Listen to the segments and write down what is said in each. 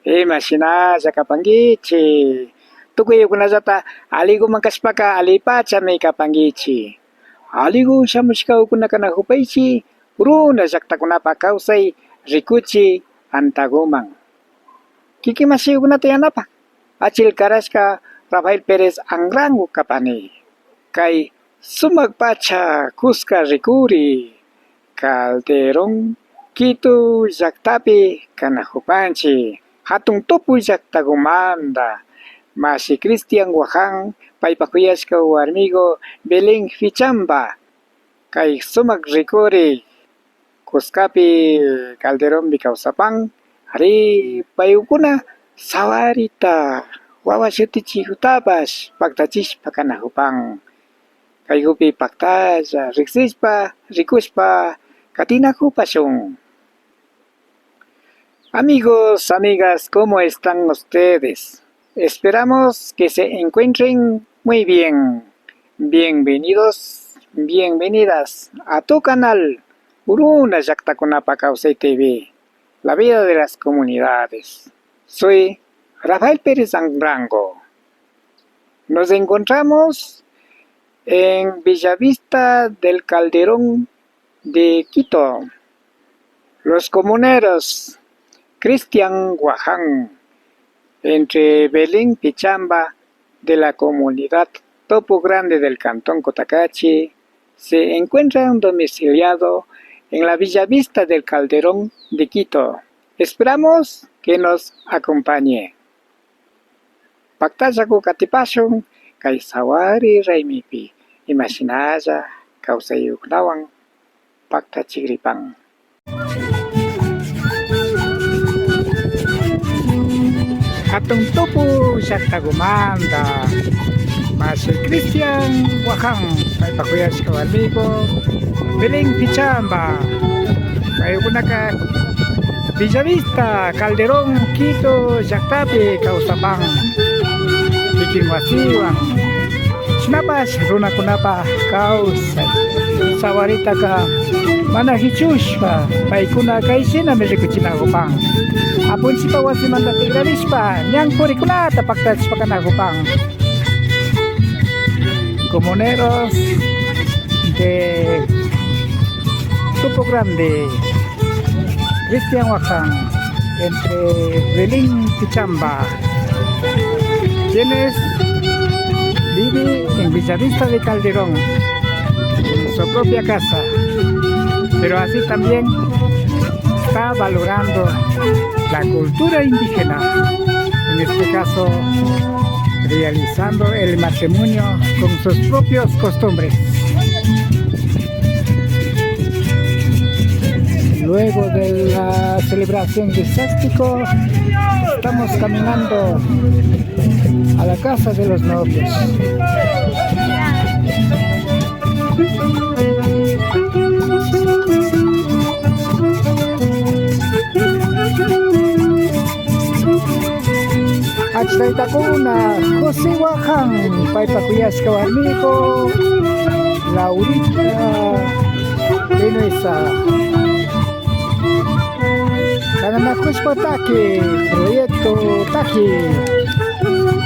Imagina kapangichi. Tukuyukunallata aligu kashpaka alipachami kapangichi. Aligu shamushkawkunakana hupaychi runa llaqtakunapa kawsay rikuchi antagoman. Kikimasiyukunata yanapa Achil Karashka Rafael Pérez Angrango kapani. Kay sumak pacha kuska rikuri Calderón Quito llaqtapi kanahupanchi hatun tupuy llaqtakumanta Masi Cristian Wajan paypa kuyashka warmigo Belén Fichamba kay sumak rikuri kuskapi Calderón kawsapan ari paykuna sawarita wawa shutichikutapash paktachishpa kanahupan kayhupi paktalla riksishpa rikushpa katinakupashun. Amigos, amigas, ¿cómo están ustedes? Esperamos que se encuentren muy bien. Bienvenidos, bienvenidas a tu canal Uruna Llaqtakunapa Kawsay TV, la vida de las comunidades. Soy Rafael Pérez Angrango. Nos encontramos en Villavista del Calderón de Quito. Los comuneros Cristian Guaján, entre Belén Pichamba de la comunidad Topo Grande del Cantón Cotacachi, se encuentran domiciliados en la Villavista del Calderón de Quito. Esperamos que nos acompañe. Paktallaku katipashun kay sawari raymipi imashinalla kawsayuqtawan paktachikripan. Hatun tupu llaqtakumanta Masi Cristian Wajan paypa kuyashka warmigo Belén Pichamba paykunaka Villavista Calderón Quito llaqtapi kawsapan kikin wasiwan shinapash runakunapa kawsay sawaritaka mana hichushpa paykuna kayshinami rikuchinakupan apunchikpa wasimanta tikrarishpa ñanpurikunata paktachishpa kanakupan comuneros de Topo Grande Cristian Wajan entre Belén Pichamba, quienes viven en Villavista de Calderón en su propia casa, pero así también está valorando la cultura indígena, en este caso realizando el matrimonio con sus propios costumbres. Luego de la celebración de Sástico, estamos caminando a la casa de los novios. Achlaytakuna José Wajan paypa kuyashka warmigo Laurita Venuesa kananakushpa taki proyecto taki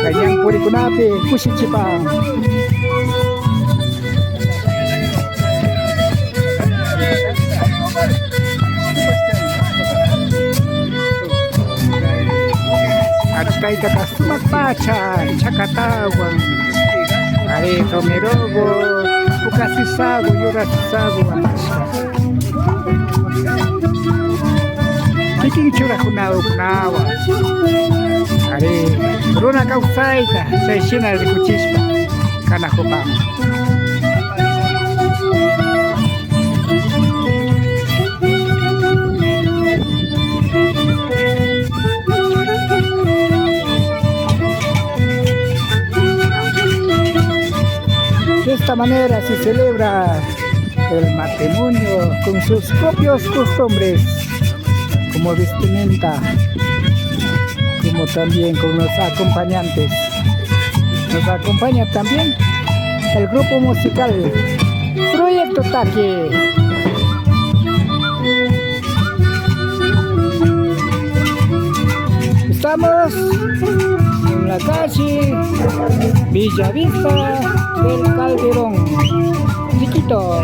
kanyang purikunapi kushichipan Atkaita kasumak pacha chakatawan ari tomirogo ukasisago yurasisago amashka kikin churakunawa ari runa kawsayta chayshina rikuchishpa kanakupan. De esta manera se celebra el matrimonio con sus propios costumbres, como vestimenta, como también con los acompañantes. Nos acompaña también el grupo musical Proyecto Taki. Estamos en la calle Villavista del Calderón, chiquito.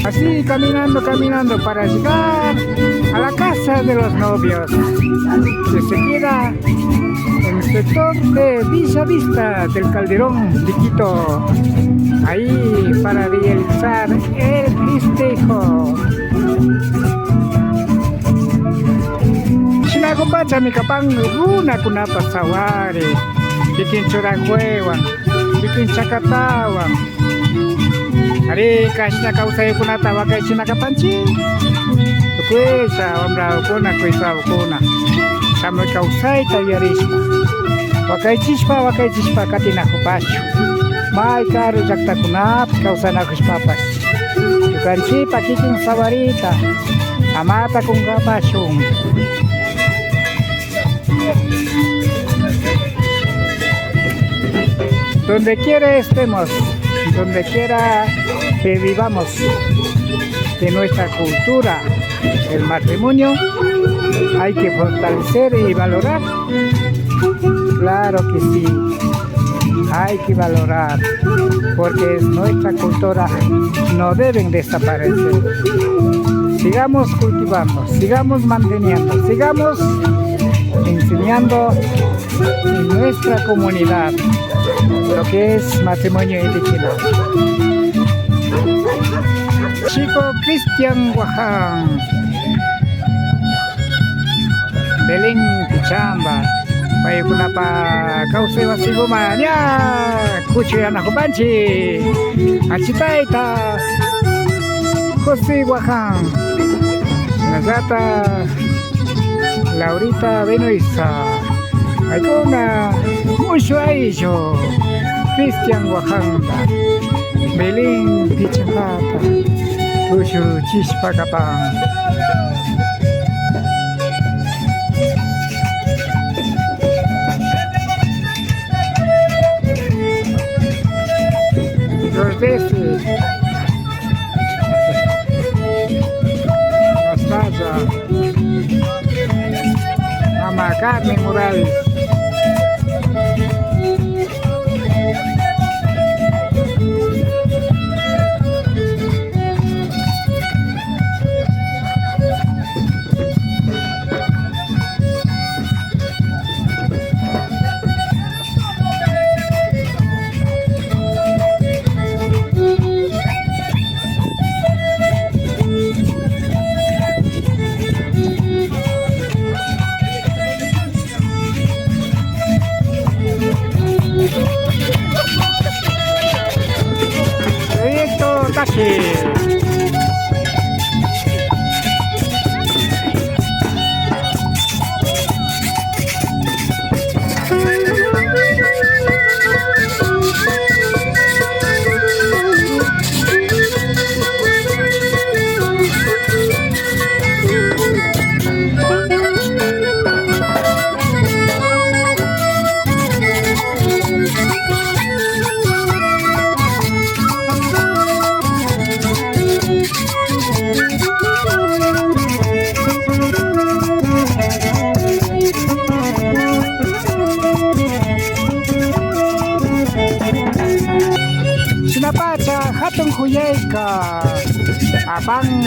Así caminando para llegar a la casa de los novios, que se queda en el sector de Villavista del Calderón de Quito, ahí para realizar el festejo. Chinagopacha mi kapang runa kunapa sawari, bikin churajuewan, bikin chakatawan. Ari kasih kau saya kuna tawa kay sinakapanchi. Kuisa wamra kuna kuisa kuna. Sama kau saya tayarispa. Wakai chispa katina kupashu. Mai karu jakta kunap kau sana kuspapas. Tukanchi pakiking sawarita. Amata kung kapashung. Donde quiera estemos, donde quiera que vivamos de nuestra cultura, el matrimonio, hay que fortalecer y valorar. Claro que sí, hay que valorar, porque es nuestra cultura, no deben desaparecer. Sigamos cultivando, sigamos manteniendo, sigamos enseñando en nuestra comunidad lo que es matrimonio indígena. Chico Cristian Guaján, Belén Pichamba, may kuna pa kausay wasiguma niya, kucho yan ako banchi, achitaita, José Guaján, Nazata, Laurita Benoisa, hay una mucho a ello, Cristian Guaján, Belén Pichamba, Tushu Chispacapán. Los veces Nostalgia Mama Carmen Morales. Proyecto Taxi. Sunapacha hatun huyayka apan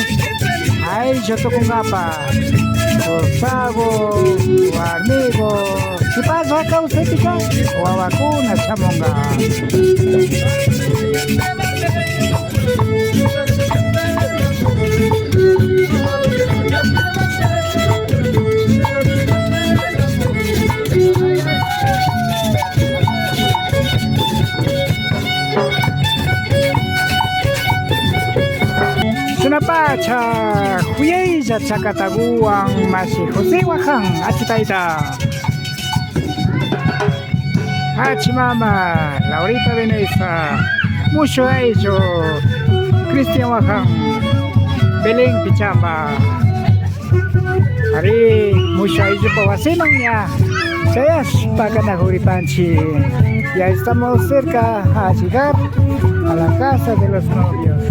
ayllu tukunapa Sago, amigo, ¿qué pasa acá usted pica? O a vacuna, chamonga. Sunapacha, huyaylla chakataguan masi José Wajan, achitaita. Hachi mama, Laurita Veneza, mucho a ello, Cristian Wajan, Belén Pichamba. Ari, mucho a ello Povacenoña, Sayas Pacanajuripanchi. Ya estamos cerca a llegar a la casa de los novios.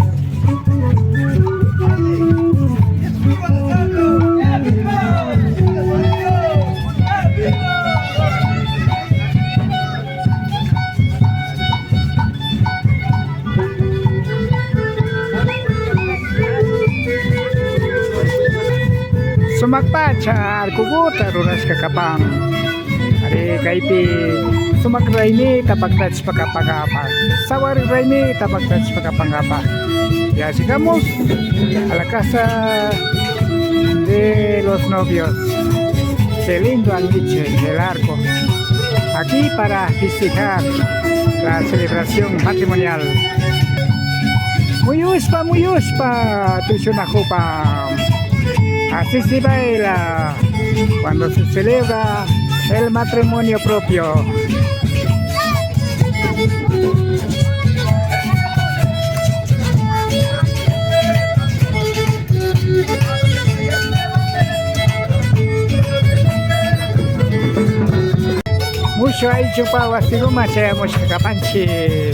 Sumakpacha arkuguta rurasca kapang. Ari kaipi sumak raini tapagtats pagkapagapa. Sawar raini tapagtats pagkapagapa. Ya llegamos a la casa de los novios. Qué lindo aliche del arco. Aquí para festejar la celebración matrimonial. Muy uspa, tuchunajupa. Así se baila cuando se celebra el matrimonio propio. Mucho hay chupado así como hacemos capanche.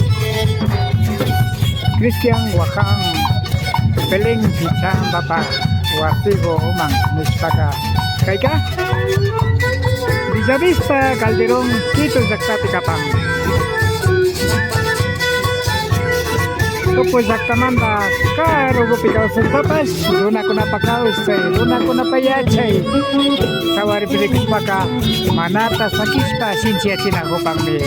Cristian Wajan, Belén Pichamba, Guasigo, Oman, Mishpaka, Kaika, Villavista, Calderón, Quito, Zacatecapán. Topo Zacamanda, Caro, Gopicao, Papas, Luna con Apacao, Luna con Apayachay, Sawari Pilixpaca, Manata, Sakispa, Sinchia China, Gopangme.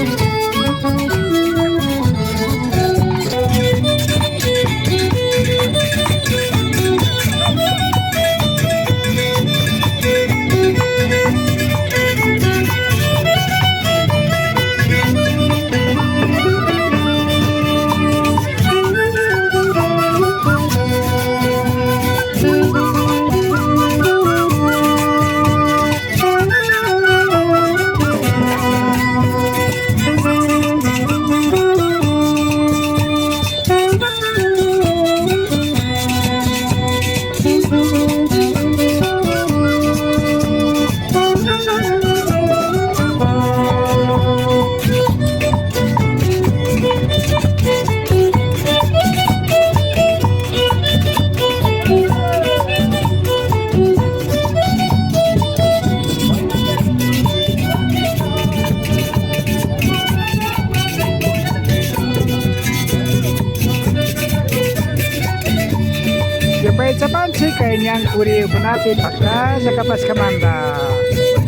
Sapansi kanyang kuri kunati pakta sa kapas kamanda.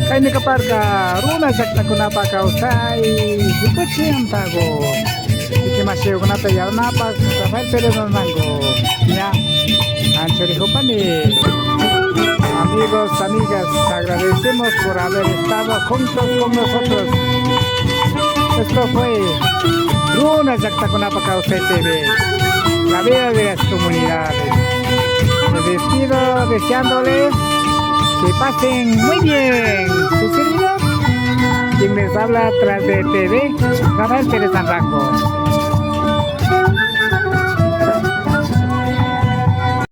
Kanya kaparga runa sakta kunapa kausay hikuchi ang tago. Ikimasiyo kunata yaw napak kapal pero nanango. Ya, anchori hupani. Amigos, amigas, agradecemos por haber estado juntos con nosotros. Esto fue Runa Sakta Kunapa Kausay TV, la vida de las comunidades. Me despido deseándoles que pasen muy bien. Su servidor, quien les habla tras de TV, Rafael Pérez Sanrango.